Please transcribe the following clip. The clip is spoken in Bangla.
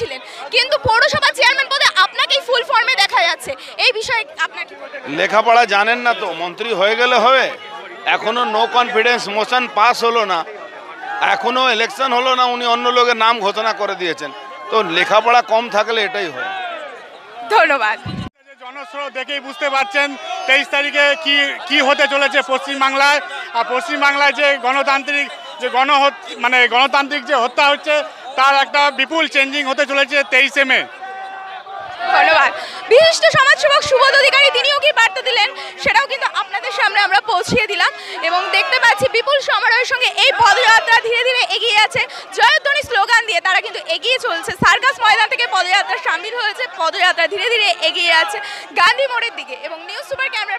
ছিলেন, কিন্তু পৌরসভা চেয়ারম্যান পদে আপনাকেই ফুল ফর্মে দেখা যাচ্ছে, এই বিষয়ে আপনার কি? লেখাপড়া জানেন না তো, মন্ত্রী হয়ে গেলে হবে? এখনো নো কনফিডেন্স মোশন পাস হলো না, এখনো ইলেকশন হলো না, উনি অন্য লোকের নাম ঘোষণা করে দিয়েছেন। তো লেখাপড়া কম থাকলে এটাই হয়। ধন্যবাদ। জনস্রোত দেখেই বুঝতে পারছেন 23 তারিখে কি হতে চলেছে পশ্চিমবাংলায়। আর পশ্চিমবাংলায় যে গণতান্ত্রিক যে হত্যা হচ্ছে, তার একটা বিপুল চেঞ্জিং হতে চলেছে 23শে মে। ধন্যবাদ। বিশিষ্ট সমাজসেবক সুবোধ অধিকারী তিনিও কি বার্তা দিলেন সেটাও কিন্তু আপনাদের সামনে আমরা পৌঁছিয়ে দিলাম, এবং দেখতে পাচ্ছি বিপুল সমারোহের সঙ্গে এই পদযাত্রা ধীরে ধীরে এগিয়ে আছে। জয়ধ্বনি স্লোগান দিয়ে তারা কিন্তু এগিয়ে চলছে। সার্কাস ময়দান থেকে পদযাত্রা সামিল হয়েছে, পদযাত্রা ধীরে ধীরে এগিয়ে আছে গান্ধী মোড়ের দিকে। এবং নিউজ সুপার ক্যামেরা